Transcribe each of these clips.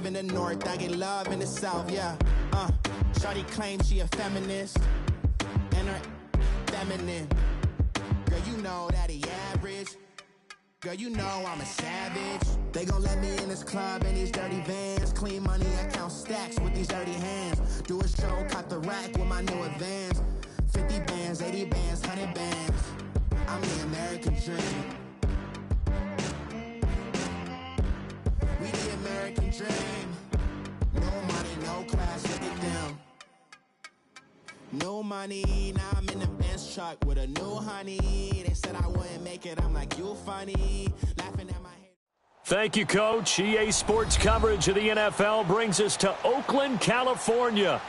love in the north, I get love in the south, yeah. Shawty claims she a feminist, and her feminine. Girl, you know that he average. Girl, you know I'm a savage. They gon' let me in this club in these dirty vans. Clean money, I count stacks with these dirty hands. Do a show, cop the rack with my new advance. 50 bands, 80 bands, 100 bands. I'm the American dream. We the American dream. No money, no class, look at them. No money, now I'm in the Benz truck with a new honey. They said I wouldn't make it, I'm like, you funny. Laughing at my head. Thank you, Coach. EA Sports coverage of the NFL brings us to Oakland, California.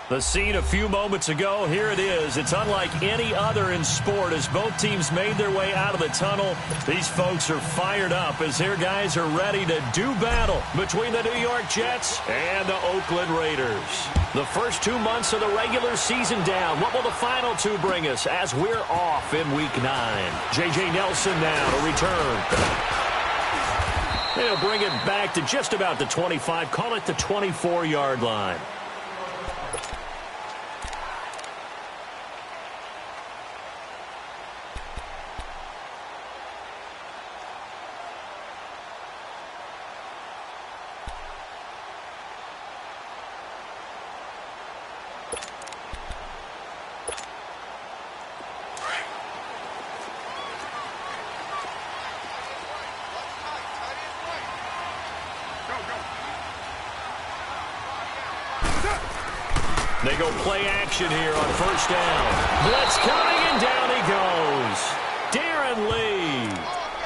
The scene a few moments ago, here it is. It's unlike any other in sport as both teams made their way out of the tunnel. These folks are fired up as their guys are ready to do battle between the New York Jets and the Oakland Raiders. The first 2 months of the regular season down. What will the final two bring us as we're off in Week 9? J.J. Nelson now to return. They'll bring it back to just about the 25, call it the 24-yard line. They go play action here on first down. Blitz coming, and down he goes. Darren Lee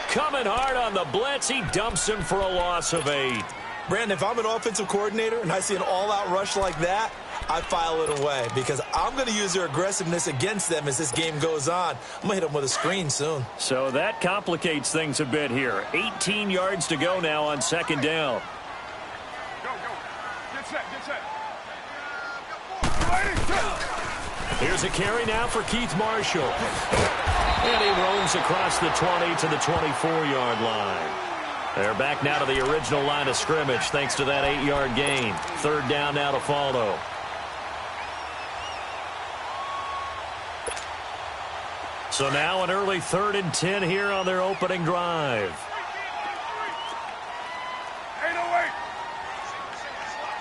coming hard on the blitz. He dumps him for a loss of 8. Brandon, if I'm an offensive coordinator and I see an all-out rush like that, I file it away because I'm going to use their aggressiveness against them as this game goes on. I'm going to hit them with a screen soon. So that complicates things a bit here. 18 yards to go now on second down. Go. Get set. Here's a carry now for Keith Marshall. And he roams across the 20 to the 24-yard line. They're back now to the original line of scrimmage thanks to that 8-yard gain. Third down now to follow. So now an early 3rd and 10 here on their opening drive. 808.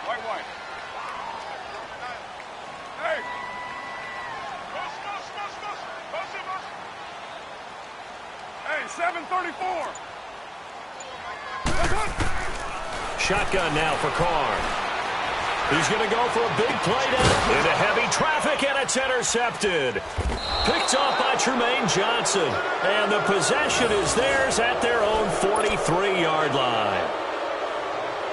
White. Hey. Hey, 734. Shotgun now for Carr. He's going to go for a big play down into heavy traffic, and it's intercepted. Picked off by Tremaine Johnson. And the possession is theirs at their own 43-yard line.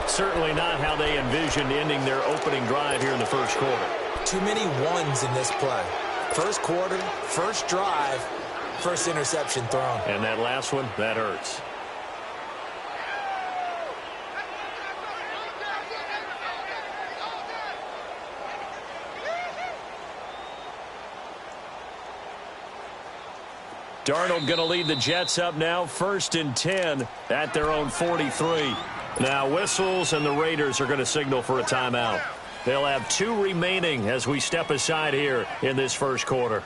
Certainly not how they envisioned ending their opening drive here in the first quarter. Too many ones in this play. First quarter, first drive, first interception thrown. And that last one, that hurts. Darnold going to lead the Jets up now, 1st and 10 at their own 43. Now whistles and the Raiders are going to signal for a timeout. They'll have 2 remaining as we step aside here in this first quarter.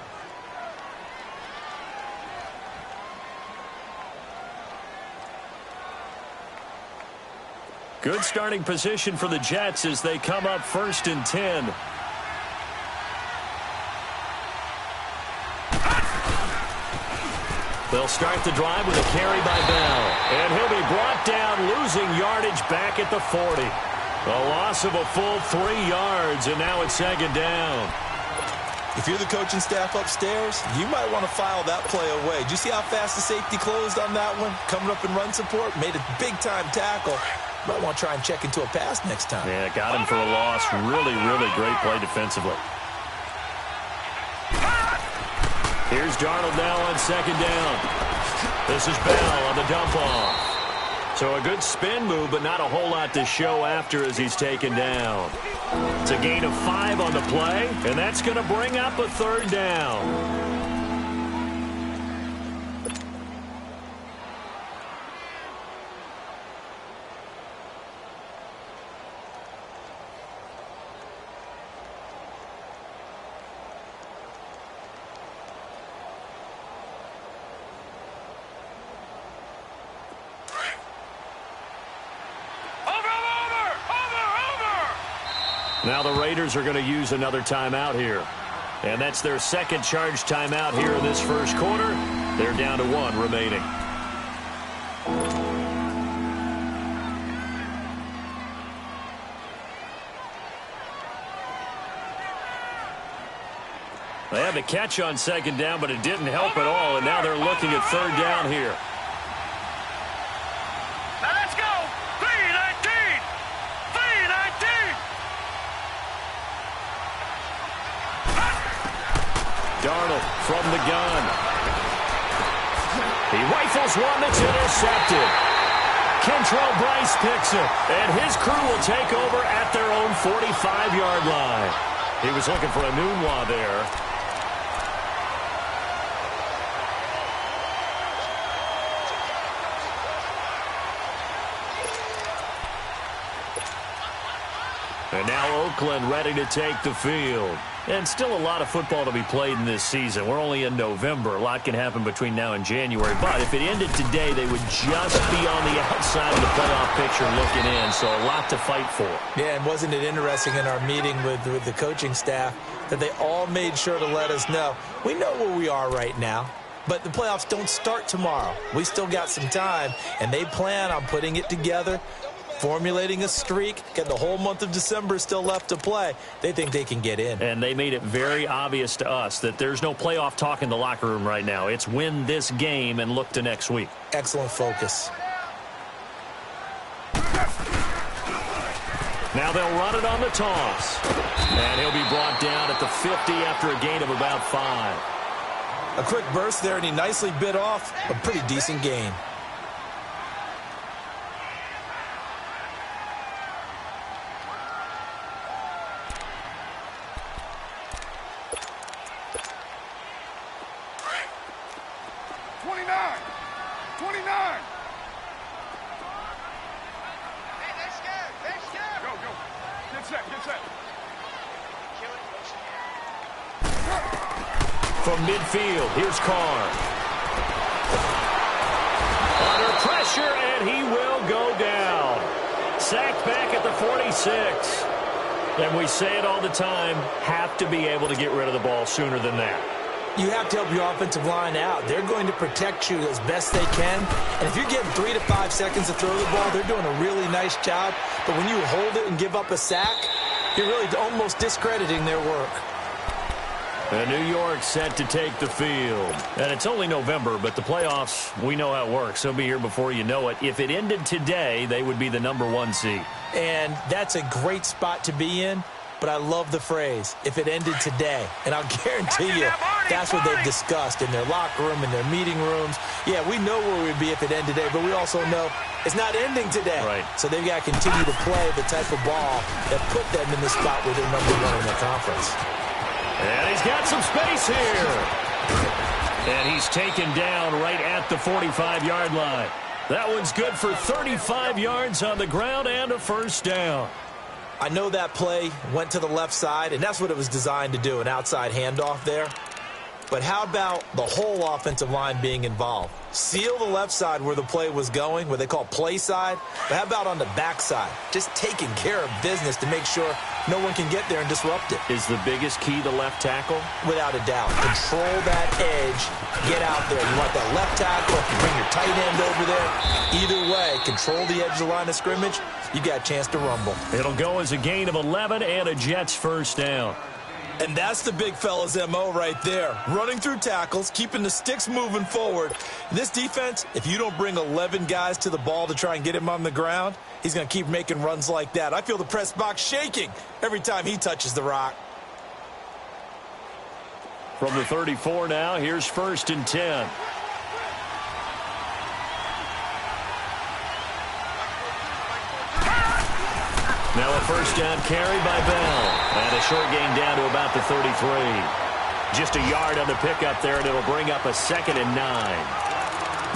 Good starting position for the Jets as they come up 1st and 10. They'll start the drive with a carry by Bell. And he'll be brought down, losing yardage back at the 40. A loss of a full 3 yards, and now it's 2nd down. If you're the coaching staff upstairs, you might want to file that play away. Did you see how fast the safety closed on that one? Coming up in run support, made a big-time tackle. Might want to try and check into a pass next time. Yeah, got him for a loss. Really, really great play defensively. Here's Darnold now on 2nd down. This is Bell on the dump-off. So a good spin move, but not a whole lot to show after as he's taken down. It's a gain of 5 on the play, and that's going to bring up a 3rd down. Now the Raiders are going to use another timeout here. And that's their second charge timeout here in this first quarter. They're down to 1 remaining. They had the catch on second down, but it didn't help at all, and now they're looking at third down here. Now let's go! 3-19! 3-19! Darnold from the gun. He rifles one that's intercepted. Kentrell Bryce picks it, and his crew will take over at their own 45-yard line. He was looking for a Nunwa there. And now Oakland ready to take the field. And still a lot of football to be played in this season. We're only in November. A lot can happen between now and January. But if it ended today, they would just be on the outside of the playoff picture looking in. So a lot to fight for. Yeah, and wasn't it interesting in our meeting with the coaching staff that they all made sure to let us know, we know where we are right now. But the playoffs don't start tomorrow. We still got some time, and they plan on putting it together, formulating a streak, getting the whole month of December still left to play. They think they can get in. And they made it very obvious to us that there's no playoff talk in the locker room right now. It's win this game and look to next week. Excellent focus. Now they'll run it on the toss. And he'll be brought down at the 50 after a gain of about 5. A quick burst there, and he nicely bit off a pretty decent gain. From midfield, here's Carr. Under pressure, and he will go down. Sacked back at the 46. And we say it all the time, have to be able to get rid of the ball sooner than that. You have to help your offensive line out. They're going to protect you as best they can. And if you're getting 3 to 5 seconds to throw the ball, they're doing a really nice job. But when you hold it and give up a sack, you're really almost discrediting their work. And New York set to take the field. And it's only November, but the playoffs, we know how it works. They'll be here before you know it. If it ended today, they would be the #1 seed. And that's a great spot to be in. But I love the phrase, if it ended today. And I'll guarantee you, that's what they've discussed in their locker room, in their meeting rooms. Yeah, we know where we'd be if it ended today, but we also know it's not ending today. Right. So they've got to continue to play the type of ball that put them in the spot where they're #1 in the conference. And he's got some space here. And he's taken down right at the 45-yard line. That one's good for 35 yards on the ground and a first down. I know that play went to the left side, and that's what it was designed to do, an outside handoff there. But how about the whole offensive line being involved? Seal the left side where the play was going, what they call play side. But how about on the back side? Just taking care of business to make sure no one can get there and disrupt it. Is the biggest key the left tackle? Without a doubt. Control that edge. Get out there. You want that left tackle. You bring your tight end over there. Either way, control the edge of the line of scrimmage. You got a chance to rumble. It'll go as a gain of 11 and a Jets first down. And that's the big fella's MO right there. Running through tackles, keeping the sticks moving forward. This defense, if you don't bring 11 guys to the ball to try and get him on the ground, he's going to keep making runs like that. I feel the press box shaking every time he touches the rock. From the 34 now, here's 1st and 10. Now a first down carry by Bell. And a short gain down to about the 33. Just a yard on the pickup there, and it'll bring up a 2nd and 9.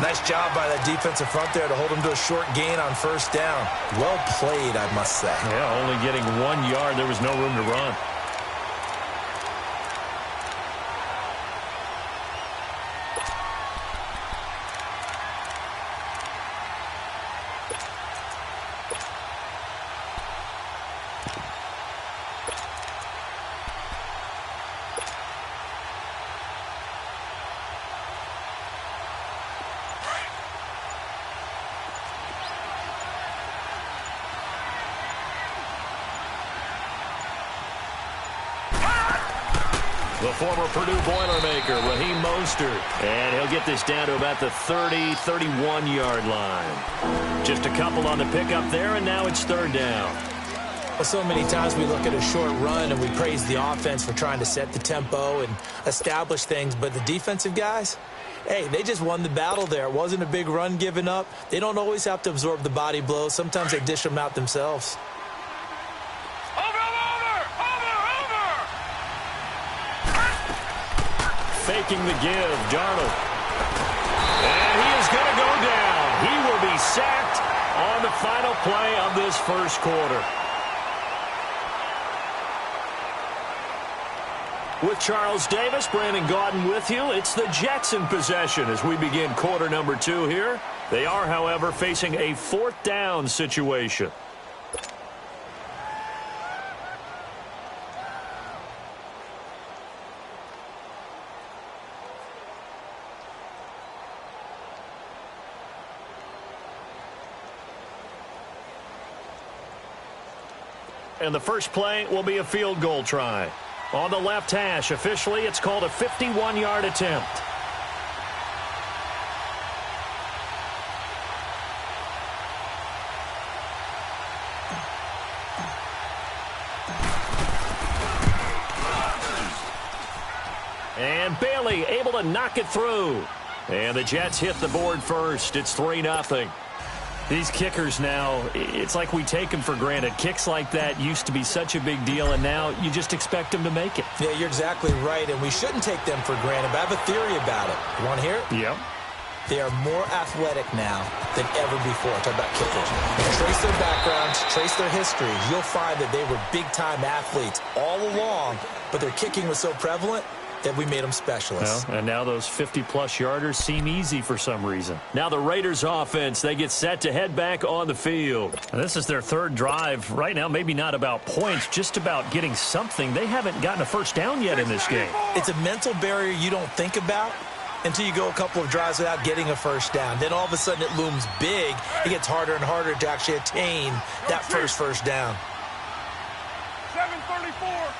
Nice job by that defensive front there to hold him to a short gain on first down. Well played, I must say. Yeah, only getting 1 yard. There was no room to run. The former Purdue Boilermaker, Raheem Mostert. And he'll get this down to about the 30, 31-yard line. Just a couple on the pickup there, and now it's third down. Well, so many times we look at a short run and we praise the offense for trying to set the tempo and establish things, but the defensive guys, hey, they just won the battle there. It wasn't a big run given up. They don't always have to absorb the body blows. Sometimes they dish them out themselves. Faking the give, Darnold. And he is going to go down. He will be sacked on the final play of this first quarter. With Charles Davis, Brandon Gaudin with you. It's the Jets in possession as we begin quarter number 2 here. They are, however, facing a fourth down situation. And the first play will be a field goal try. On the left hash, officially, it's called a 51-yard attempt. And Bailey able to knock it through. And the Jets hit the board first. It's 3-0. These kickers now, it's like we take them for granted. Kicks like that used to be such a big deal, and now you just expect them to make it. Yeah, you're exactly right, and we shouldn't take them for granted, but I have a theory about it. You want to hear it? Yeah. They are more athletic now than ever before. Talk about kickers. Trace their backgrounds, trace their history. You'll find that they were big-time athletes all along, but their kicking was so prevalent that we made them specialists. Well, and now those 50-plus yarders seem easy for some reason. Now the Raiders offense, they get set to head back on the field. And this is their third drive. Right now, maybe not about points, just about getting something. They haven't gotten a first down yet in this game. It's a mental barrier you don't think about until you go a couple of drives without getting a first down. Then all of a sudden it looms big. It gets harder and harder to actually attain that first down. 7:34.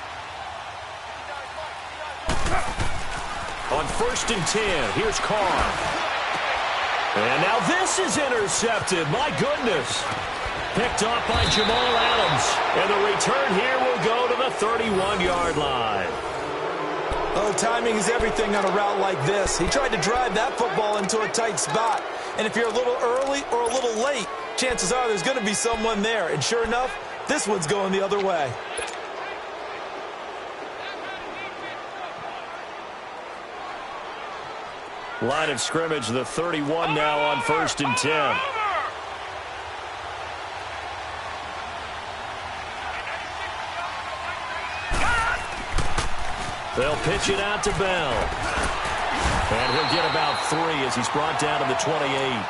On 1st and 10, here's Carr. And now this is intercepted. My goodness. Picked off by Jamal Adams. And the return here will go to the 31-yard line. Oh, timing is everything on a route like this. He tried to drive that football into a tight spot. And if you're a little early or a little late, chances are there's going to be someone there. And sure enough, this one's going the other way. Line of scrimmage, the 31 now on 1st and 10. They'll pitch it out to Bell. And he'll get about 3 as he's brought down to the 28.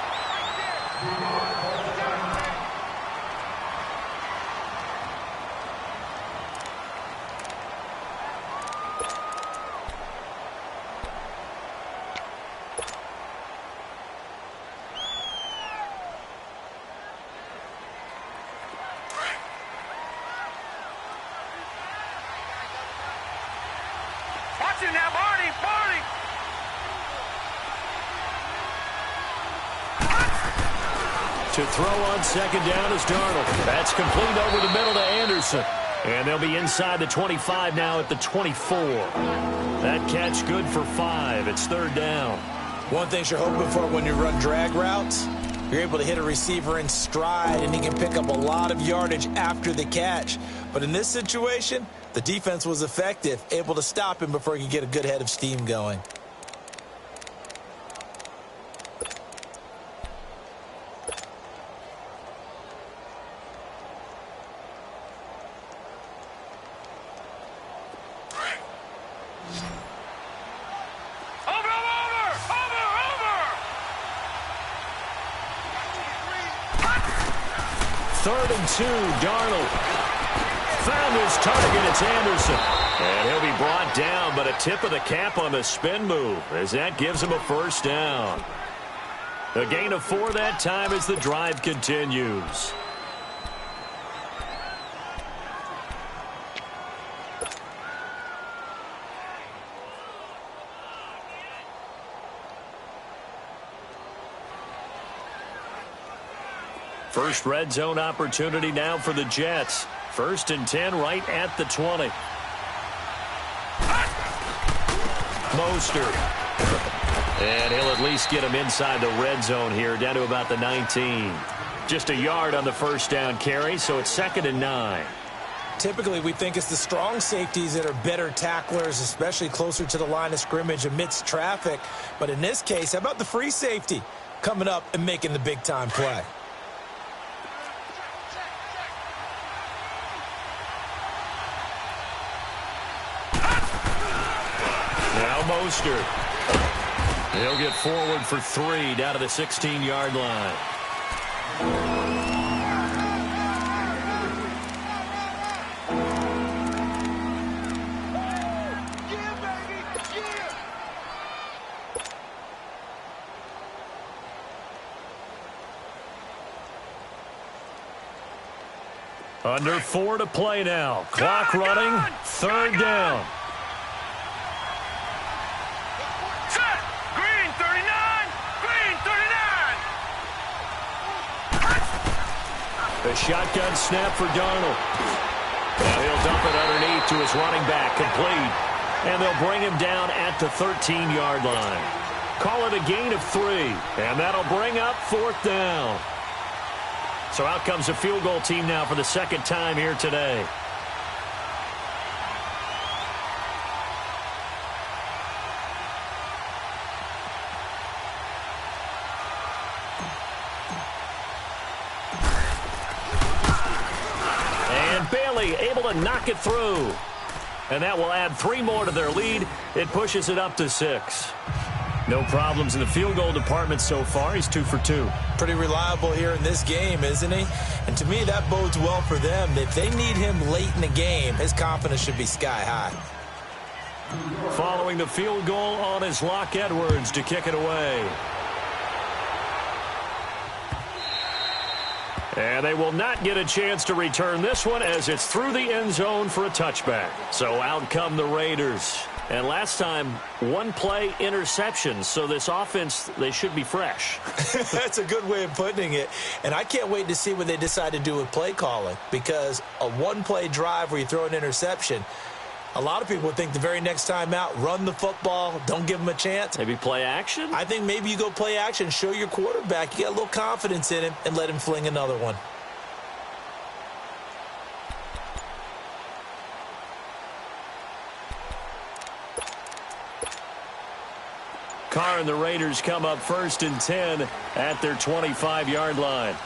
Now, Barney. To throw on 2nd down is Darnold. That's complete over the middle to Anderson. And they'll be inside the 25 now at the 24. That catch good for 5. It's 3rd down. One thing you're hoping for when you run drag routes, you're able to hit a receiver in stride, and he can pick up a lot of yardage after the catch. But in this situation, the defense was effective, able to stop him before he could get a good head of steam going. Third and 2, Darnold. Found his target, it's Anderson. And he'll be brought down, but a tip of the cap on the spin move as that gives him a first down. A gain of 4 that time as the drive continues. First red zone opportunity now for the Jets. 1st and 10 right at the 20. Mostert. And he'll at least get him inside the red zone here, down to about the 19. Just a yard on the first down carry, so it's 2nd and 9. Typically, we think it's the strong safeties that are better tacklers, especially closer to the line of scrimmage amidst traffic. But in this case, how about the free safety coming up and making the big-time play? Now Mostert. He'll get forward for 3 down to the 16-yard line. Under 4 to play now. Clock running. 3rd down. Set. Green 39. Green 39. The shotgun snap for Darnold. Now he'll dump it underneath to his running back. Complete. And they'll bring him down at the 13-yard line. Call it a gain of 3. And that'll bring up 4th down. So out comes the field goal team now for the 2nd time here today. And Bailey able to knock it through. And that will add 3 more to their lead. It pushes it up to 6. No problems in the field goal department so far. He's 2 for 2. Pretty reliable here in this game, isn't he? And to me, that bodes well for them. If they need him late in the game, his confidence should be sky high. Following the field goal on is Locke Edwards to kick it away. And they will not get a chance to return this one as it's through the end zone for a touchback. So out come the Raiders. And last time, 1 play interception. So this offense, they should be fresh. That's a good way of putting it. And I can't wait to see what they decide to do with play calling. Because a 1-play drive where you throw an interception, a lot of people would think the very next time out, run the football, don't give them a chance. Maybe play action? I think maybe you go play action, show your quarterback, you got a little confidence in him, and let him fling another one. Carr and the Raiders come up 1st and 10 at their 25-yard line.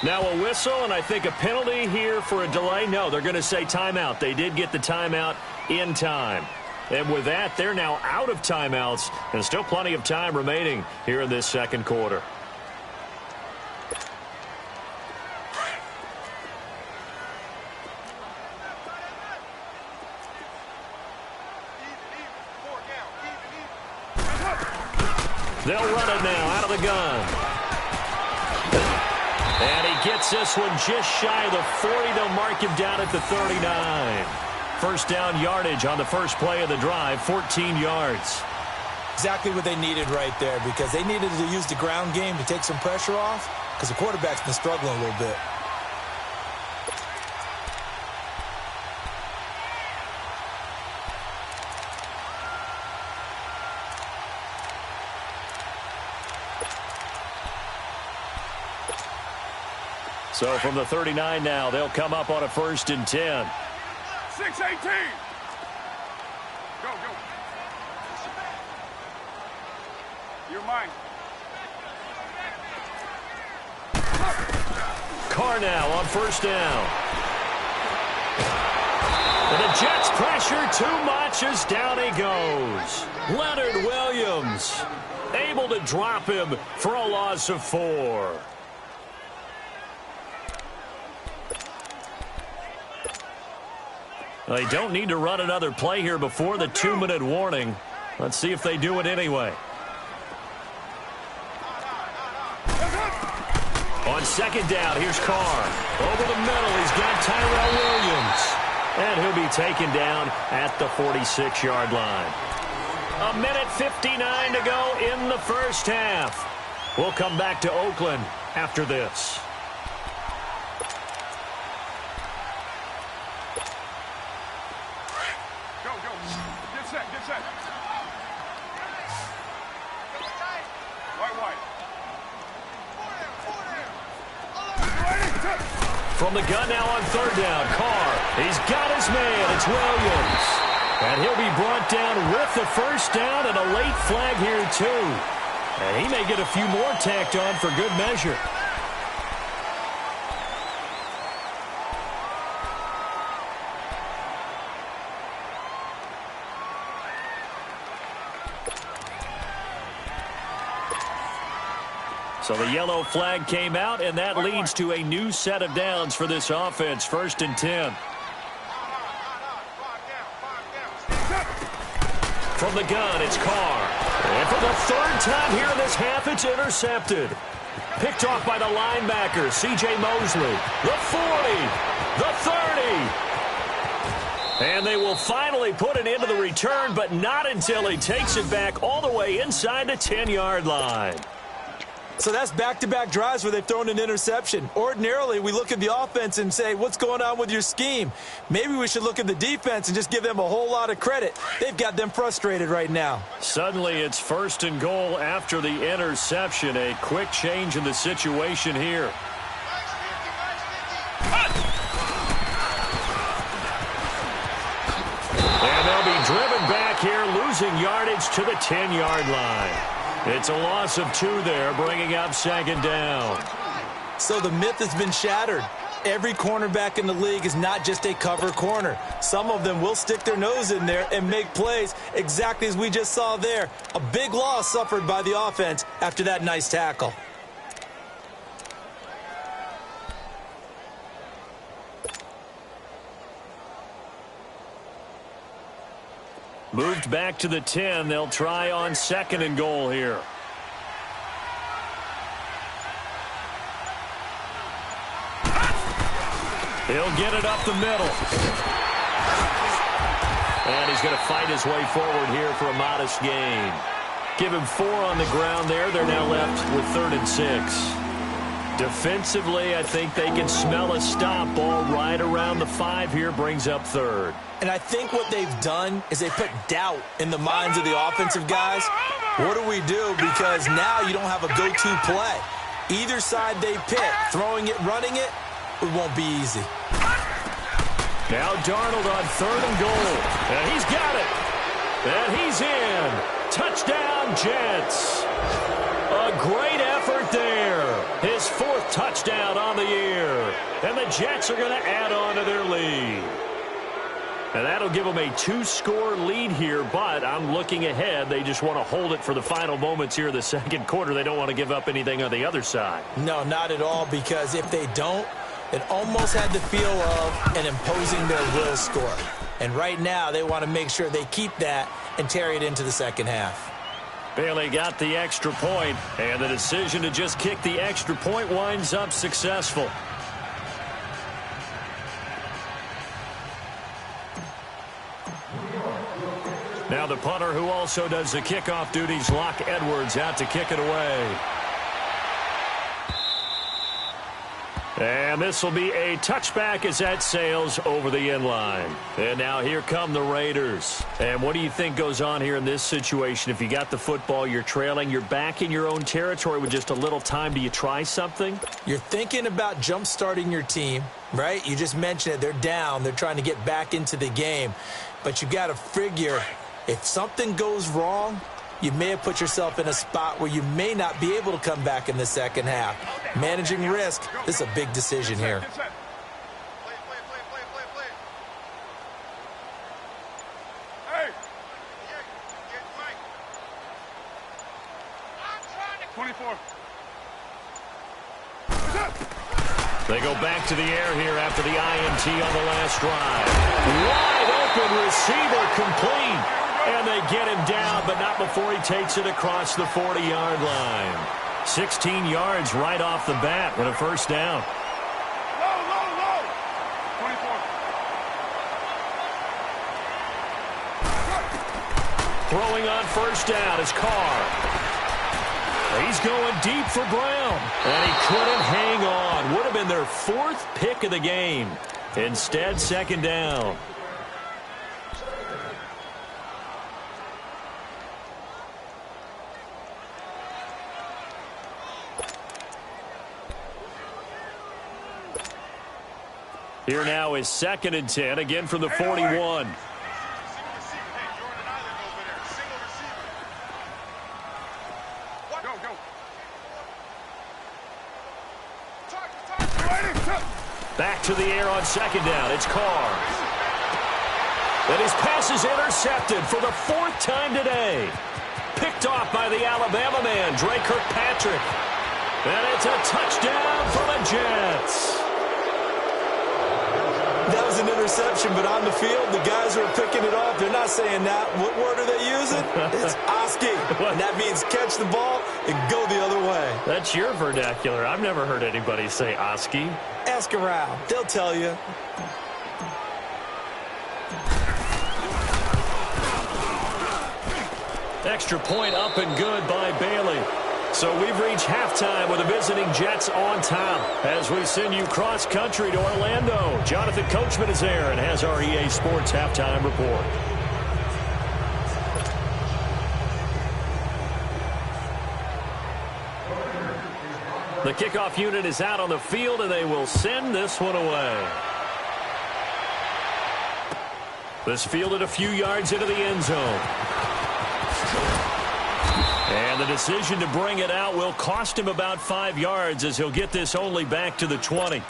Now a whistle, and I think a penalty here for a delay. No, they're going to say timeout. They did get the timeout in time. And with that, they're now out of timeouts, and still plenty of time remaining here in this 2nd quarter. They'll run it now out of the gun. And he gets this one just shy of the 40. They'll mark him down at the 39. First down yardage on the first play of the drive, 14 yards. Exactly what they needed right there, because they needed to use the ground game to take some pressure off, because the quarterback's been struggling a little bit. So from the 39 now, they'll come up on a 1st and 10. 6-18. Go. You're mine. Carr now on 1st down. And the Jets pressure too much as down he goes. Leonard Williams able to drop him for a loss of 4. They don't need to run another play here before the 2-minute warning. Let's see if they do it anyway. On 2nd down, here's Carr. Over the middle, he's got Tyrell Williams. And he'll be taken down at the 46-yard line. A minute 59 to go in the first half. We'll come back to Oakland after this. Go, go. Get set, get set. White. From the gun now on third down, Carr. He's got his man. It's Williams. And he'll be brought down with the first down and a late flag here, too. And he may get a few more tacked on for good measure. So the yellow flag came out, and that leads to a new set of downs for this offense. 1st and 10. From the gun, it's Carr. And for the third time here in this half, it's intercepted. Picked off by the linebacker, C.J. Mosley. The 40, the 30. And they will finally put it into the return, but not until he takes it back all the way inside the 10-yard line. So that's back-to-back drives where they've thrown an interception. Ordinarily, we look at the offense and say, what's going on with your scheme? Maybe we should look at the defense and just give them a whole lot of credit. They've got them frustrated right now. Suddenly, it's 1st and goal after the interception. A quick change in the situation here. And they'll be driven back here, losing yardage to the 10-yard line. It's a loss of 2 there, bringing up 2nd down. So the myth has been shattered. Every cornerback in the league is not just a cover corner. Some of them will stick their nose in there and make plays exactly as we just saw there. A big loss suffered by the offense after that nice tackle. Moved back to the 10. They'll try on 2nd and goal here. He'll get it up the middle. And he's going to fight his way forward here for a modest gain. Give him 4 on the ground there. They're now left with 3rd and 6. Defensively, I think they can smell a stop. Ball right around the 5 here, brings up 3rd. And I think what they've done is they put doubt in the minds of the offensive guys. What do we do? Because now you don't have a go-to play. Either side they pick, throwing it, running it, it won't be easy. Now Darnold on 3rd and goal. And he's got it. And he's in. Touchdown, Jets. A great effort there. His 4th touchdown on the year. And the Jets are going to add on to their lead. And that'll give them a 2-score lead here, but I'm looking ahead. They just want to hold it for the final moments here in the 2nd quarter. They don't want to give up anything on the other side. No, not at all, because if they don't, it almost had the feel of an imposing their will score. And right now, they want to make sure they keep that and carry it into the 2nd half. Bailey got the extra point, and the decision to just kick the extra point winds up successful. Now the punter who also does the kickoff duties, Locke Edwards, out to kick it away. And this will be a touchback as that sails over the end line. And now here come the Raiders. And what do you think goes on here in this situation? If you got the football, you're trailing, you're back in your own territory with just a little time. Do you try something? You're thinking about jump-starting your team, right? You just mentioned it. They're down. They're trying to get back into the game. But you got to figure if something goes wrong, you may have put yourself in a spot where you may not be able to come back in the 2nd half. Managing risk, this is a big decision here. Hey! 24. They go back to the air here after the INT on the last drive. Wide open receiver complete. And they get him down, but not before he takes it across the 40-yard line. 16 yards right off the bat and a 1st down. Low. 24. Throwing on first down is Carr. He's going deep for Brown. And he couldn't hang on. Would have been their 4th pick of the game. Instead, second down. Here now is 2nd and 10, again from the 41. Back to the air on second down. It's Carr. And his pass is intercepted for the 4th time today. Picked off by the Alabama man, Dre Kirkpatrick. And it's a touchdown for the Jets. That was an interception, but on the field, the guys who are picking it off, they're not saying that. What word are they using? It's Oski. And that means catch the ball and go the other way. That's your vernacular. I've never heard anybody say Oski. Ask around. They'll tell you. Extra point up and good by Bailey. So we've reached halftime with the visiting Jets on top as we send you cross-country to Orlando. Jonathan Coachman is there and has our EA Sports halftime report. The kickoff unit is out on the field, and they will send this one away. This fielded a few yards into the end zone. And the decision to bring it out will cost him about 5 yards as he'll get this only back to the 20.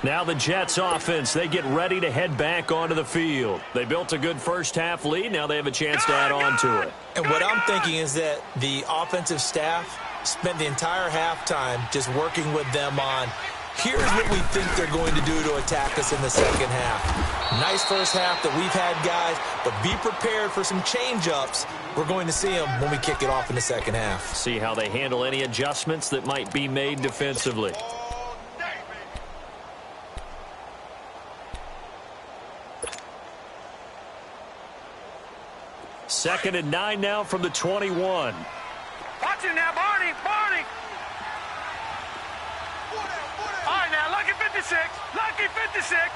Now the Jets offense, they get ready to head back onto the field. They built a good first-half lead. Now they have a chance to add on to it. And what I'm thinking is that the offensive staff spent the entire halftime just working with them on, here's what we think they're going to do to attack us in the second half. Nice first half that we've had, guys, but be prepared for some change-ups. We're going to see them when we kick it off in the second half. See how they handle any adjustments that might be made defensively. Second and 9 now from the 21. Watch it now, Barney. All right, now, lucky 56. Lucky 56.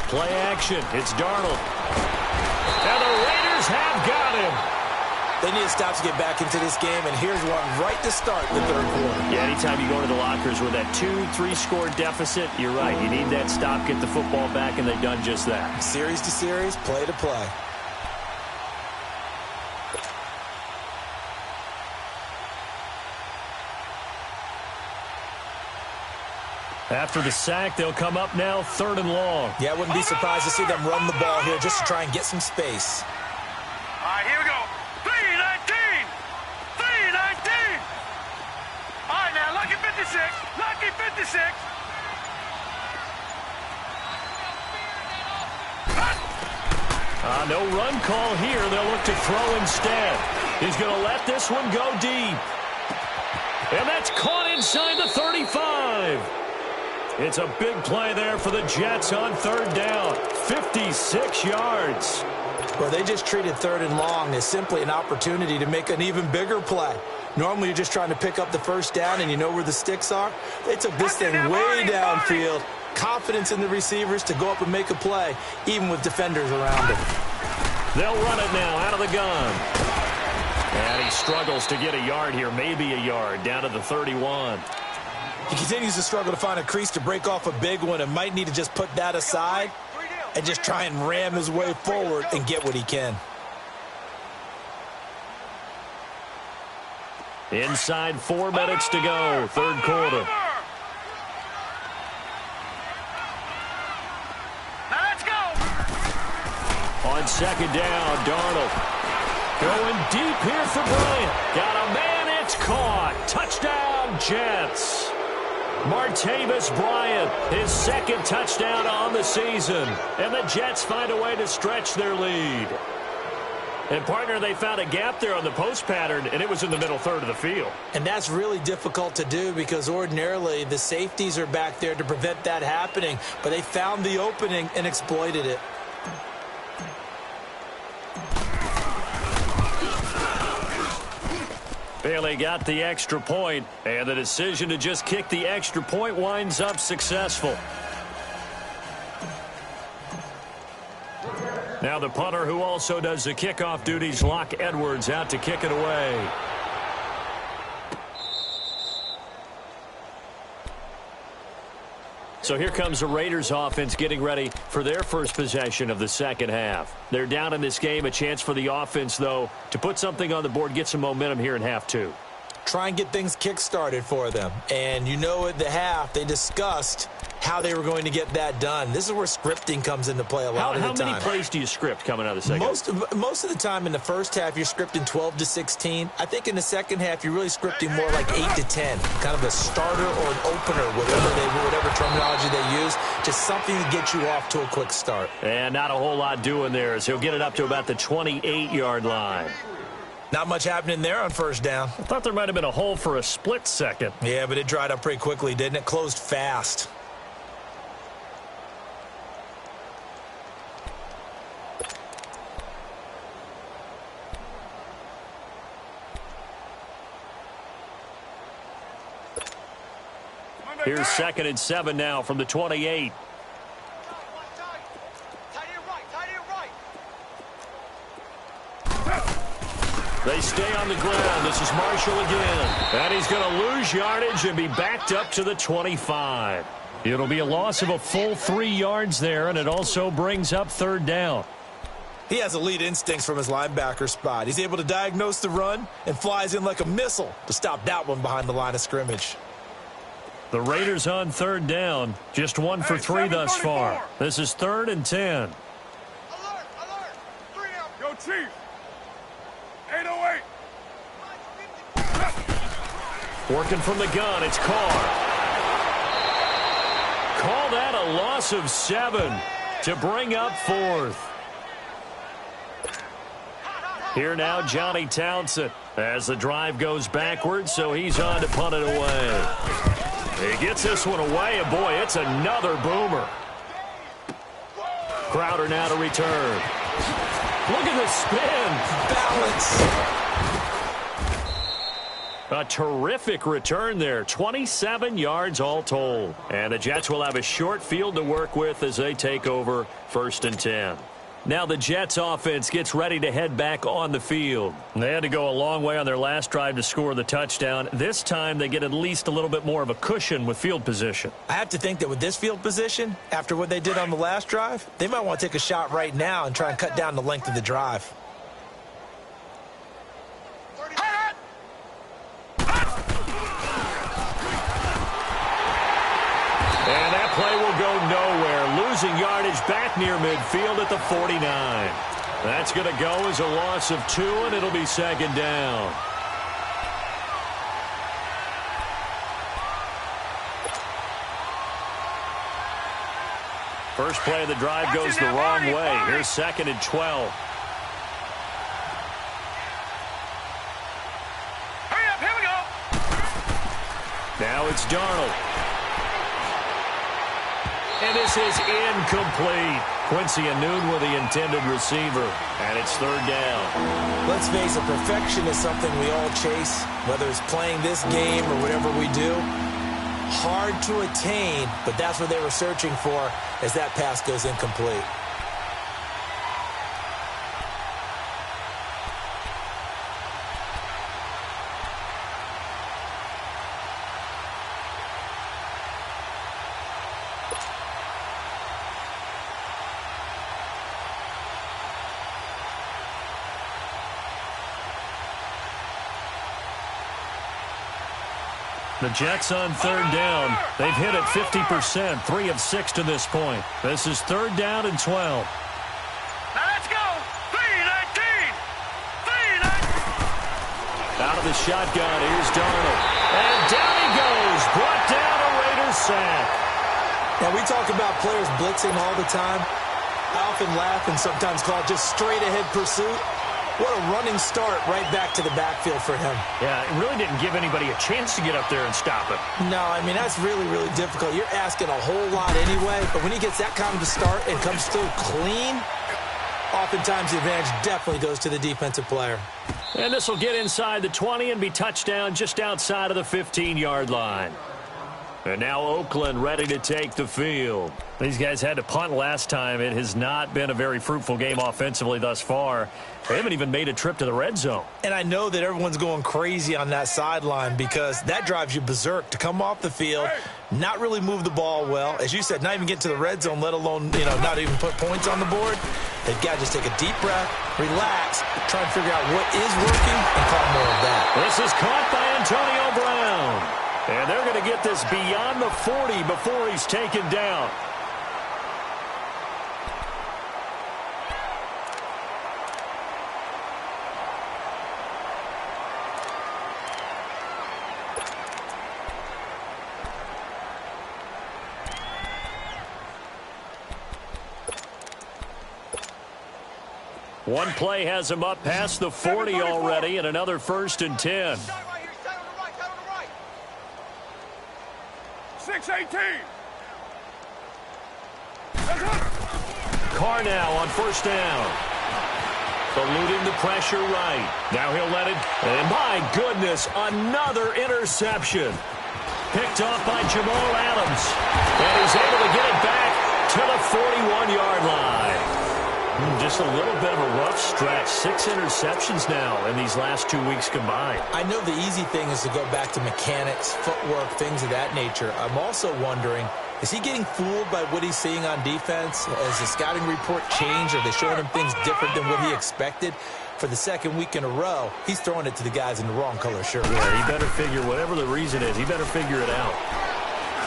Play action. It's Darnold. And the Raiders have got him. They need to stop to get back into this game, and here's one right to start the third quarter. Yeah, anytime you go to the lockers with that 2-3 score deficit, you're right. You need that stop, get the football back, and they've done just that. Series to series, play to play. After the sack, they'll come up now 3rd and long. Yeah, I wouldn't be surprised to see them run the ball here just to try and get some space. All right, here we go. 3-19. 3-19. All right, now, lucky 56. Lucky 56. No run call here. They'll look to throw instead. He's going to let this one go deep. And that's caught inside the 35. It's a big play there for the Jets on 3rd down. 56 yards. Well, they just treated 3rd and long as simply an opportunity to make an even bigger play. Normally, you're just trying to pick up the first down and you know where the sticks are. They took this thing way downfield. Confidence in the receivers to go up and make a play, even with defenders around them. They'll run it now out of the gun. And he struggles to get a yard here, maybe a yard, down to the 31. He continues to struggle to find a crease to break off a big one and might need to just put that aside and just try and ram his way forward and get what he can. Inside 4 minutes to go, 3rd quarter. Now let's go. On 2nd down, Darnold. Going deep here for Bryant. Got a man, it's caught. Touchdown, Jets. Martavis Bryant, his 2nd touchdown on the season. And the Jets find a way to stretch their lead. And, partner, they found a gap there on the post pattern, and it was in the middle third of the field. And that's really difficult to do because ordinarily the safeties are back there to prevent that happening. But they found the opening and exploited it. Bailey got the extra point, and the decision to just kick the extra point winds up successful. Now the punter who also does the kickoff duties, Locke Edwards, out to kick it away. So here comes the Raiders offense getting ready for their first possession of the second half. They're down in this game. A chance for the offense, though, to put something on the board, get some momentum here in half two. Try and get things kick-started for them. And you know at the half, they discussed how they were going to get that done. This is where scripting comes into play a lot of the time. How many plays do you script coming out of the second? Most of the time in the first half, you're scripting 12 to 16. I think in the second half, you're really scripting more like 8 to 10. Kind of a starter or an opener, whatever terminology they use. Just something to get you off to a quick start. And not a whole lot doing there as he'll get it up to about the 28-yard line. Not much happening there on first down. I thought there might have been a hole for a split second. Yeah, but it dried up pretty quickly, didn't it? Closed fast. Here's 2nd and 7 now from the 28. They stay on the ground. This is Marshall again. And he's going to lose yardage and be backed up to the 25. It'll be a loss of a full 3 yards there, and it also brings up 3rd down. He has elite instincts from his linebacker spot. He's able to diagnose the run and flies in like a missile to stop that one behind the line of scrimmage. The Raiders on 3rd down. Just 1 for 3 thus far. This is 3rd and 10. Alert! 3 out. Yo, Chief. 808. Working from the gun, it's Carr. Call that a loss of 7 to bring up 4th. Here now, Johnny Townsend as the drive goes backwards, so he's on to punt it away. He gets this one away, and boy, it's another boomer. Crowder now to return. Look at the spin. Balance. A terrific return there. 27 yards all told. And the Jets will have a short field to work with as they take over 1st and 10. Now the Jets offense gets ready to head back on the field. They had to go a long way on their last drive to score the touchdown. This time they get at least a little bit more of a cushion with field position. I have to think that with this field position, after what they did on the last drive, they might want to take a shot right now and try and cut down the length of the drive. And that play will go nowhere. Losing yardage back near midfield at the 49. That's going to go as a loss of 2, and it'll be 2nd down. First play of the drive goes the wrong way. Here's 2nd and 12. Hurry up, here we go. Now it's Darnold. And this is incomplete. Quincy Anoon with the intended receiver. And it's 3rd down. Let's face it, perfection is something we all chase, whether it's playing this game or whatever we do. Hard to attain, but that's what they were searching for as that pass goes incomplete. The Jets on 3rd down. They've hit it 50%, 3 of 6 to this point. This is 3rd down and 12. Now let's go. 3-19. 3-19. Out of the shotgun, here's Darnold. And down he goes. Brought down a Raiders sack. Now, we talk about players blitzing all the time. I often laugh and sometimes call it just straight-ahead pursuit. What a running start right back to the backfield for him. Yeah, it really didn't give anybody a chance to get up there and stop it. No, I mean, that's really, really difficult. You're asking a whole lot anyway, but when he gets that kind of a start and comes through clean, oftentimes the advantage definitely goes to the defensive player. And this will get inside the 20 and be touchdown just outside of the 15-yard line. And now Oakland ready to take the field. These guys had to punt last time. It has not been a very fruitful game offensively thus far. They haven't even made a trip to the red zone. And I know that everyone's going crazy on that sideline because that drives you berserk to come off the field, not really move the ball well. As you said, not even get to the red zone, let alone, not even put points on the board. They've got to just take a deep breath, relax, try and figure out what is working, and call more of that. This is caught by Antonio Brown. And they're going to get this beyond the 40 before he's taken down. One play has him up past the 40 already, and another 1st and 10. 6-18. Carr now on 1st down. Eluding the pressure right. Now he'll let it. And my goodness, another interception. Picked off by Jamal Adams. And he's able to get it back to the 41-yard line. Just a little bit of a rough stretch. 6 interceptions now in these last 2 weeks combined. I know the easy thing is to go back to mechanics, footwork, things of that nature. I'm also wondering, is he getting fooled by what he's seeing on defense? Has the scouting report changed? Are they showing him things different than what he expected? For the 2nd week in a row, he's throwing it to the guys in the wrong color shirt. Yeah, he better figure, whatever the reason is, he better figure it out.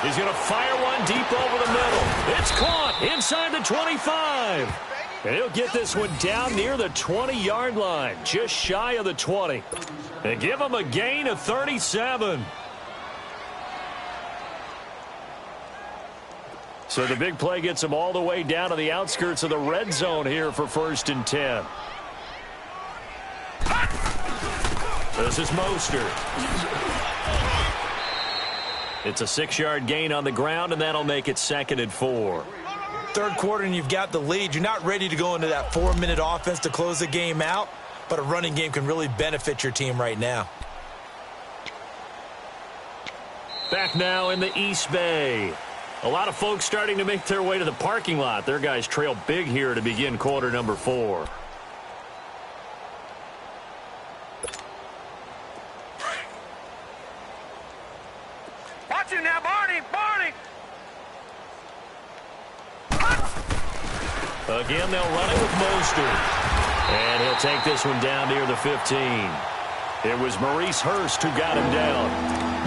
He's going to fire one deep over the middle. It's caught inside the 25. And he'll get this one down near the 20-yard line, just shy of the 20. And give him a gain of 37. So the big play gets him all the way down to the outskirts of the red zone here for 1st and 10. This is Mostert. It's a 6-yard gain on the ground, and that'll make it 2nd and 4. 3rd quarter and you've got the lead. You're not ready to go into that 4-minute offense to close the game out, but a running game can really benefit your team right now. Back now in the East Bay. A lot of folks starting to make their way to the parking lot. Their guys trail big here to begin quarter number 4. Watch him now, Barney! Barney! Again, they'll run it with Mostert. And he'll take this one down near the 15. It was Maurice Hurst who got him down.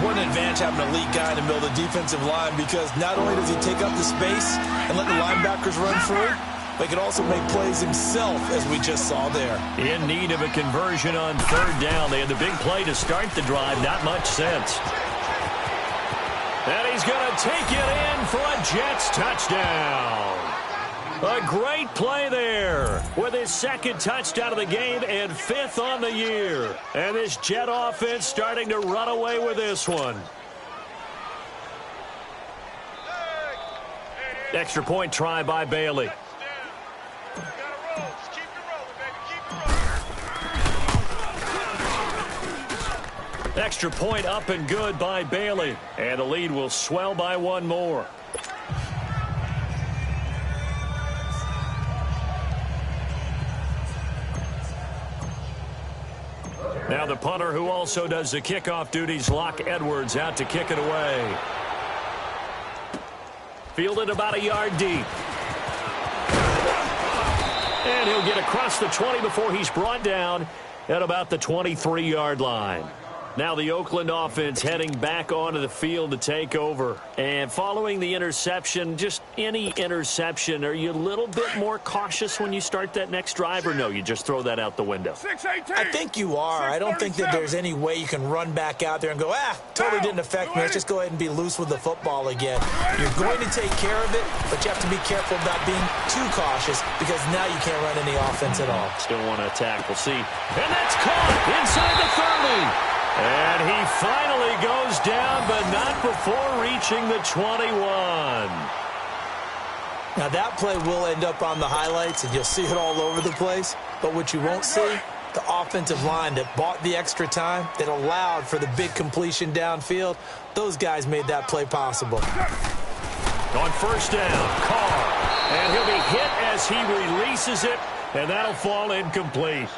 What an advantage having an elite guy in the middle of the defensive line, because not only does he take up the space and let the linebackers run free, but he can also make plays himself, as we just saw there. In need of a conversion on 3rd down. They had the big play to start the drive. Not much sense. And he's going to take it in for a Jets touchdown. A great play there with his 2nd touchdown of the game and 5th on the year. And this Jet offense starting to run away with this one. Extra point try by Bailey. Extra point up and good by Bailey. And the lead will swell by 1 more. Now the punter, who also does the kickoff duties, Locke Edwards, out to kick it away. Fielded about a yard deep. And he'll get across the 20 before he's brought down at about the 23-yard line. Now the Oakland offense heading back onto the field to take over. And following the interception, just any interception, are you a little bit more cautious when you start that next drive, or no, you just throw that out the window? I think you are. I don't think that there's any way you can run back out there and go, totally didn't affect me. Let's just go ahead and be loose with the football again. You're going to take care of it, but you have to be careful about being too cautious because now you can't run any offense at all. Still want to attack. We'll see. And that's caught inside the 30. And he finally goes down, but not before reaching the 21. Now that play will end up on the highlights, and you'll see it all over the place. But what you won't see, the offensive line that bought the extra time, that allowed for the big completion downfield, those guys made that play possible. On first down, Carr. And he'll be hit as he releases it, and that'll fall incomplete.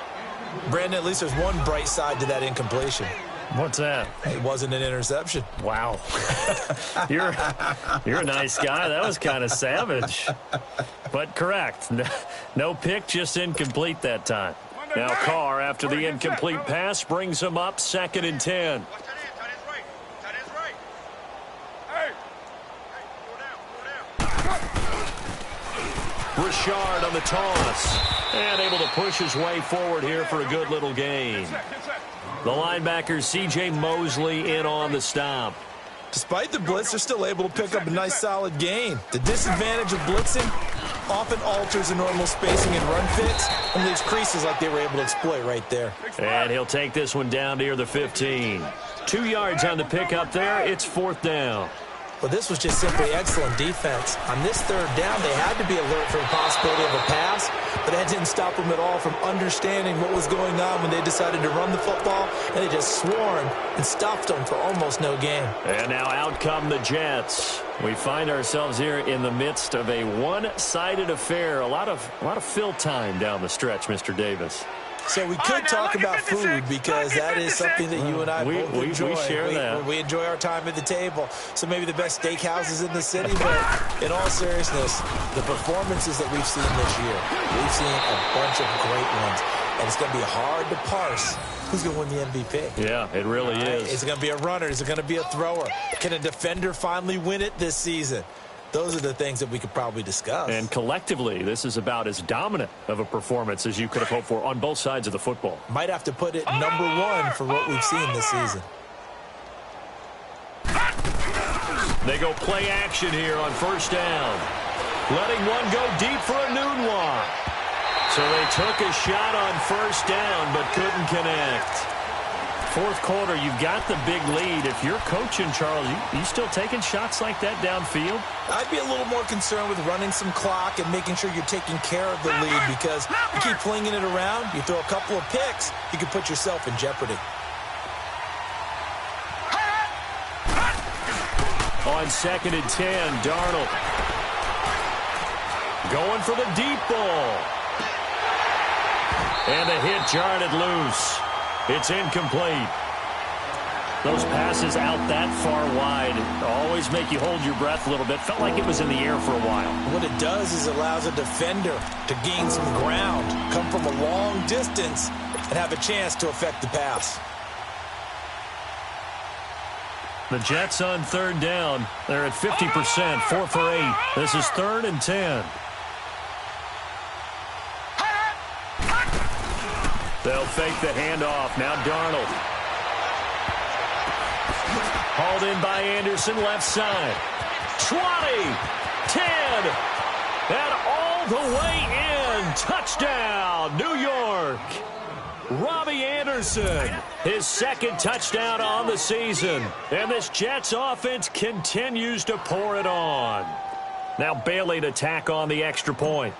Brandon, at least there's one bright side to that incompletion. What's that? It wasn't an interception. Wow. You're a nice guy. That was kind of savage. But correct. No pick, just incomplete that time. Now Carr, after the incomplete pass, brings him up 2nd and 10. Richard on the toss. And able to push his way forward here for a good little gain. The linebacker, C.J. Mosley, in on the stop. Despite the blitz, they're still able to pick up a nice, solid gain. The disadvantage of blitzing often alters the normal spacing and run fits and leaves creases like they were able to exploit right there. And he'll take this one down near the 15. 2 yards on the pickup there. It's 4th down. Well, this was just simply excellent defense. On this 3rd down, they had to be alert for the possibility of a pass, but that didn't stop them at all from understanding what was going on when they decided to run the football, and they just swarmed and stuffed them for almost no gain. And now out come the Jets. We find ourselves here in the midst of a one-sided affair. A lot of fill time down the stretch, Mr. Davis. So we could talk about food because that is something that you and I both enjoy. We share that. We enjoy our time at the table. So maybe the best steakhouses in the city, but in all seriousness, the performances that we've seen this year, we've seen a bunch of great ones. And it's going to be hard to parse who's going to win the MVP. Yeah, it really is. Is it going to be a runner? Is it going to be a thrower? Can a defender finally win it this season? Those are the things that we could probably discuss. And collectively, this is about as dominant of a performance as you could have hoped for on both sides of the football. Might have to put it number 1 for what we've seen this season. They go play action here on first down. Letting one go deep for a noon walk. So they took a shot on first down but couldn't connect. 4th quarter, you've got the big lead. If you're coaching, Charles, you still taking shots like that downfield? I'd be a little more concerned with running some clock and making sure you're taking care of the lead because you keep flinging it around, you throw a couple of picks, you can put yourself in jeopardy. On 2nd and 10, Darnold. Going for the deep ball. And the hit jarred it loose. It's incomplete. Those passes out that far wide always make you hold your breath a little bit. Felt like it was in the air for a while. What it does is it allows a defender to gain some ground, come from a long distance, and have a chance to affect the pass. The Jets on 3rd down. They're at 50%, 4 for 8. This is 3rd and 10. They'll fake the handoff. Now Darnold. Hauled in by Anderson, left side. 20, 10, and all the way in. Touchdown, New York. Robbie Anderson, his 2nd touchdown on the season. And this Jets offense continues to pour it on. Now Bailey to tack on the extra point.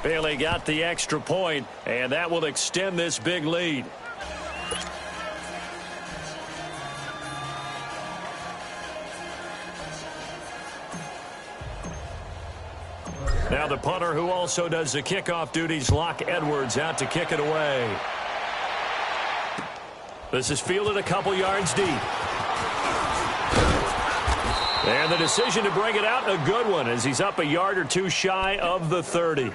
Bailey got the extra point, and that will extend this big lead. Now the punter who also does the kickoff duties, Locke Edwards, out to kick it away. This is fielded a couple yards deep. And the decision to bring it out, a good one, as he's up a yard or two shy of the 30.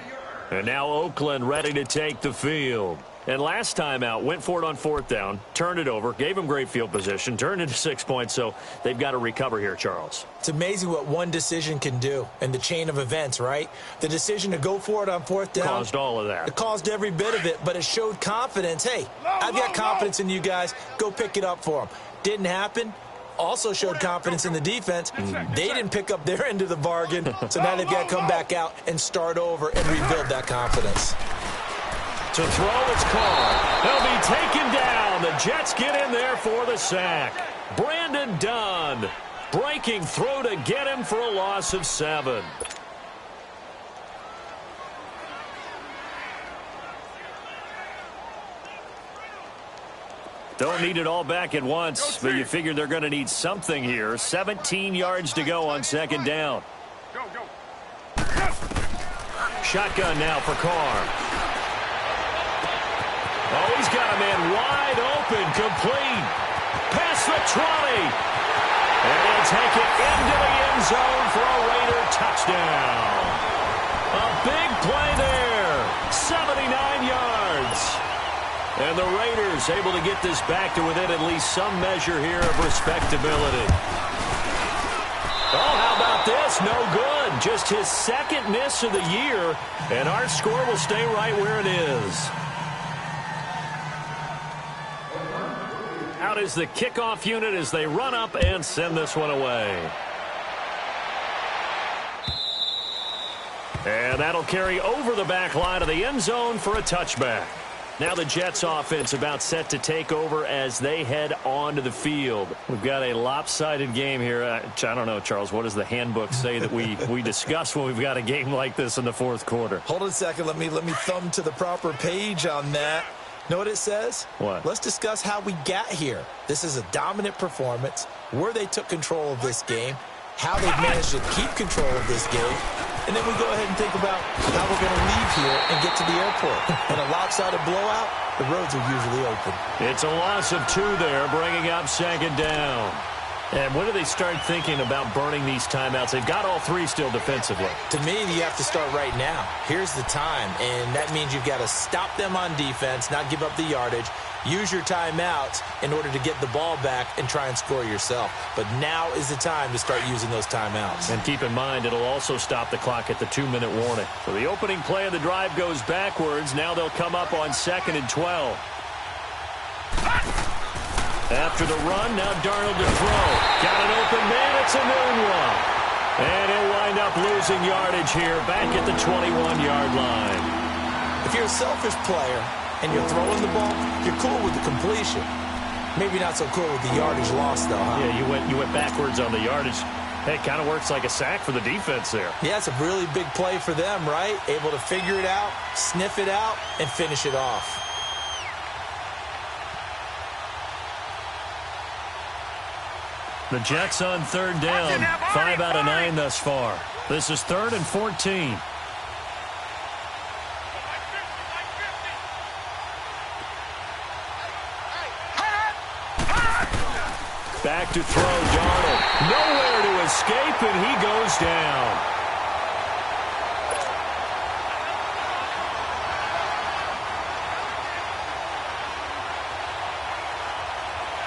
And now Oakland ready to take the field. And last time out, went for it on 4th down, turned it over, gave them great field position, turned into 6 points, so they've got to recover here, Charles. It's amazing what one decision can do in the chain of events, right? The decision to go for it on 4th down caused all of that. It caused every bit of it, but it showed confidence. Hey, I've got confidence in you guys. Go pick it up for them. Didn't happen. Also showed confidence in the defense. They didn't pick up their end of the bargain, so now they've got to come back out and start over and rebuild that confidence. To throw, it's caught. He'll be taken down. The Jets get in there for the sack. Brandon Dunn breaking through to get him for a loss of 7. Don't need it all back at once, but you figure they're going to need something here. 17 yards to go on 2nd down. Shotgun now for Carr. Oh, he's got a man wide open, complete. Past the 20. And he'll take it into the end zone for a Raider touchdown. A big play there. 79 yards. And the Raiders able to get this back to within at least some measure here of respectability. Oh, how about this? No good. Just his 2nd miss of the year. And our score will stay right where it is. Out is the kickoff unit as they run up and send this one away. And that'll carry over the back line of the end zone for a touchback. Now the Jets offense about set to take over as they head onto the field. We've got a lopsided game here. I don't know, Charles, what does the handbook say that we discuss when we've got a game like this in the 4th quarter? Hold on a second. Let me thumb to the proper page on that. Know what it says? What? Let's discuss how we got here. This is a dominant performance, where they took control of this game, how they've managed to keep control of this game, and then we go ahead and think about how we're going to leave here and get to the airport. In a lopsided blowout, the roads are usually open. It's a loss of 2 there, bringing up 2nd down. And when do they start thinking about burning these timeouts? They've got all 3 still defensively. To me, you have to start right now. Here's the time, and that means you've got to stop them on defense, not give up the yardage, use your timeouts in order to get the ball back and try and score yourself. But now is the time to start using those timeouts. And keep in mind, it'll also stop the clock at the 2-minute warning. So the opening play of the drive goes backwards. Now they'll come up on 2nd and 12. After the run, now Darnold to throw. Got an open man. It's a noon one. And he'll wind up losing yardage here back at the 21-yard line. If you're a selfish player and you're throwing the ball, you're cool with the completion. Maybe not so cool with the yardage loss, though, huh? Yeah, you went backwards on the yardage. Hey, it kind of works like a sack for the defense there. Yeah, it's a really big play for them, right? Able to figure it out, sniff it out, and finish it off. The Jets on 3rd down. 5 out of 9 thus far. This is 3rd and 14. Back to throw, Darnold. Nowhere to escape, and he goes down.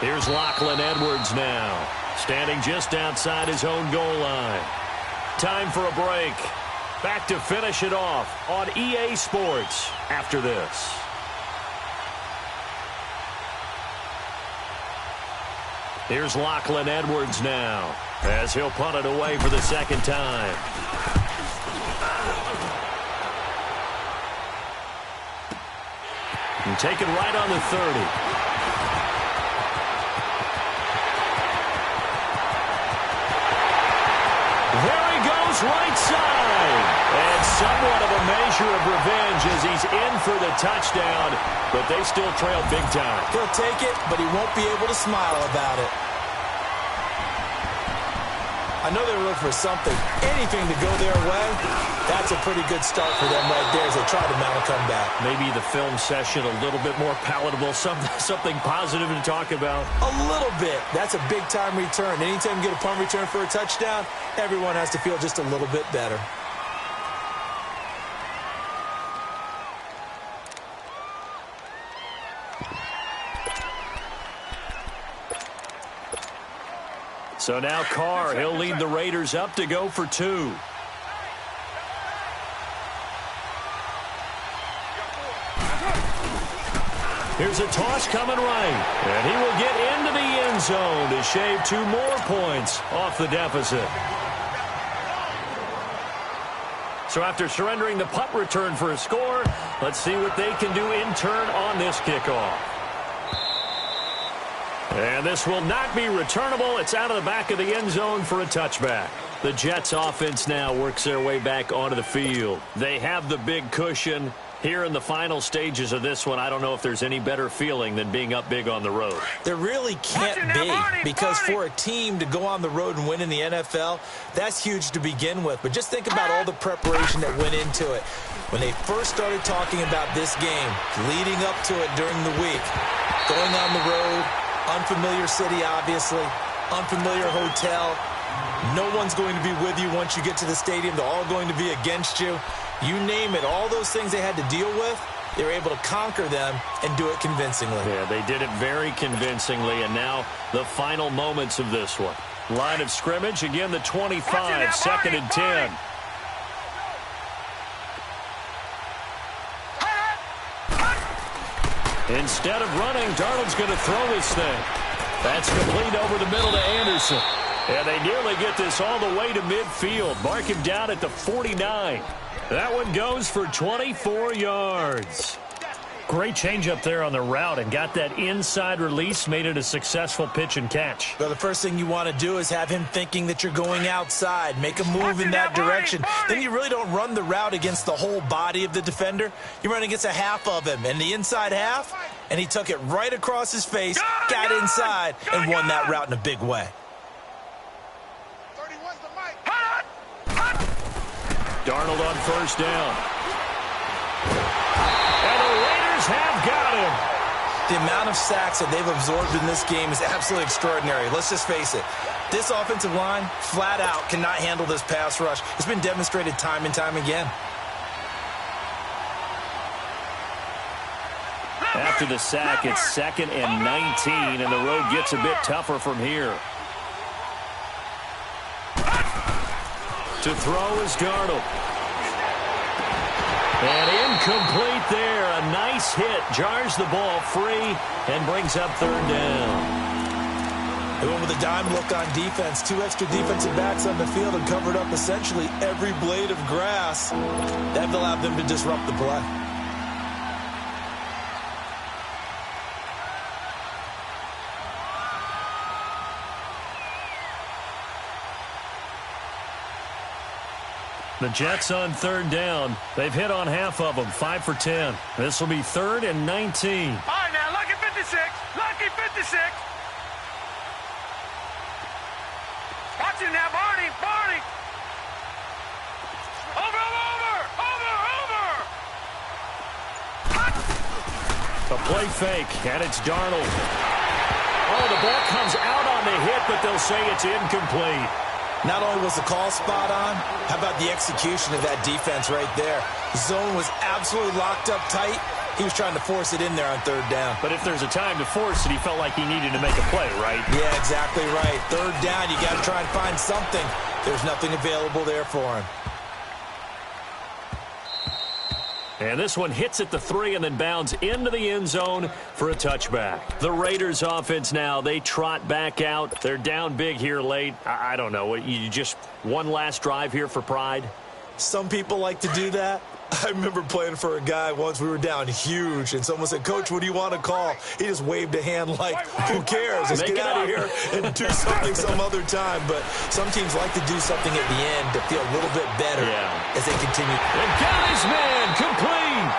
Here's Lachlan Edwards now, standing just outside his own goal line. Time for a break. Back to finish it off on EA Sports after this. Here's Lachlan Edwards now, as he'll punt it away for the 2nd time. And take it right on the 30. Right side. And somewhat of a measure of revenge as he's in for the touchdown, but they still trail big time. He'll take it, but he won't be able to smile about it. I know they were looking for something, anything to go their way. That's a pretty good start for them right there as they try to mount a comeback. Maybe the film session a little bit more palatable, something positive to talk about. A little bit. That's a big-time return. Anytime you get a punt return for a touchdown, everyone has to feel just a little bit better. So now Carr, he'll lead the Raiders up to go for 2. Here's a toss coming right, and he will get into the end zone to shave 2 more points off the deficit. So after surrendering the punt return for a score, let's see what they can do in turn on this kickoff. And this will not be returnable. It's out of the back of the end zone for a touchback. The Jets offense now works their way back onto the field. They have the big cushion. Here in the final stages of this one, I don't know if there's any better feeling than being up big on the road. There really can't be, because for a team to go on the road and win in the NFL, that's huge to begin with. But just think about all the preparation that went into it. When they first started talking about this game, leading up to it during the week, going on the road, unfamiliar city, obviously, unfamiliar hotel. No one's going to be with you once you get to the stadium. They're all going to be against you. You name it, all those things they had to deal with, they were able to conquer them and do it convincingly. Yeah, they did it very convincingly, and now the final moments of this one. Line of scrimmage, again the 25, second and 10. Instead of running, Darnold's going to throw this thing. That's complete over the middle to Anderson. And they nearly get this all the way to midfield. Mark him down at the 49. That one goes for 24 yards. Great change up there on the route and got that inside release, made it a successful pitch and catch. Well, the first thing you want to do is have him thinking that you're going outside, make a move in that direction. Then you really don't run the route against the whole body of the defender. You run against a half of him, and the inside half, and he took it right across his face, got inside, and won that route in a big way. Darnold on first down. And the Raiders have got him. The amount of sacks that they've absorbed in this game is absolutely extraordinary. Let's just face it. This offensive line, flat out, cannot handle this pass rush. It's been demonstrated time and time again. After the sack, it's second and 19, and the road gets a bit tougher from here. To throw is Darnold. And incomplete there. A nice hit. Jars the ball free and brings up third down. They went with a dime look on defense. 2 extra defensive backs on the field and covered up essentially every blade of grass. That allowed them to disrupt the play. The Jets on third down. They've hit on half of them, 5 for 10. This will be third and 19. All right, now, lucky 56. Lucky 56. Watch it now, Barney. Barney. Over. A play fake, and it's Darnold. Oh, the ball comes out on the hit, but they'll say it's incomplete. Not only was the call spot on, how about the execution of that defense right there? The zone was absolutely locked up tight. He was trying to force it in there on third down. But if there's a time to force it, he felt like he needed to make a play, right? Yeah, exactly right. Third down, you got to try and find something. There's nothing available there for him. And this one hits at the 3 and then bounds into the end zone for a touchback. The Raiders offense now, they trot back out. They're down big here late. I don't know. You just one last drive here for pride? Some people like to do that. I remember playing for a guy once. We were down huge, and someone said, "Coach, what do you want to call?" He just waved a hand like, who cares? Let's get out of here and do something some other time. But some teams like to do something at the end to feel a little bit better as they continue. And got his man complete.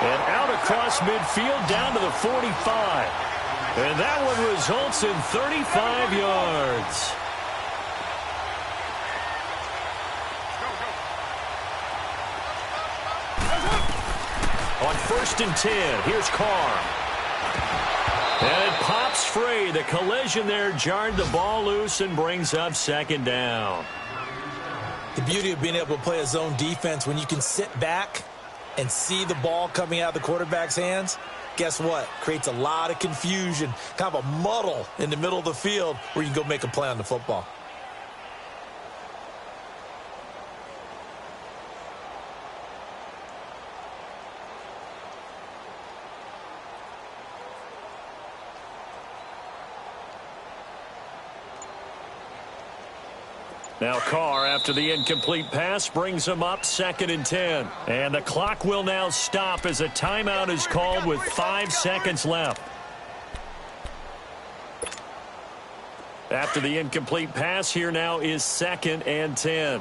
And out across midfield down to the 45. And that one results in 35 yards. On first and 10, here's Carr. And it pops free. The collision there jarred the ball loose and brings up second down. The beauty of being able to play a zone defense when you can sit back and see the ball coming out of the quarterback's hands, guess what? Creates a lot of confusion, kind of a muddle in the middle of the field where you can go make a play on the football. Now Carr, after the incomplete pass, brings him up 2nd and 10. And the clock will now stop as a timeout is called with 5 seconds left. After the incomplete pass, here now is 2nd and 10.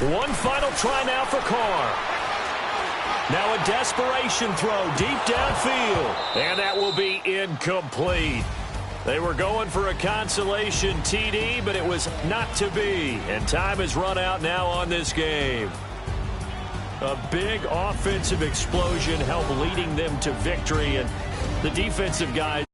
One final try now for Carr. Now a desperation throw deep downfield. And that will be incomplete. They were going for a consolation TD, but it was not to be. And time has run out now on this game. A big offensive explosion helped leading them to victory. And the defensive guys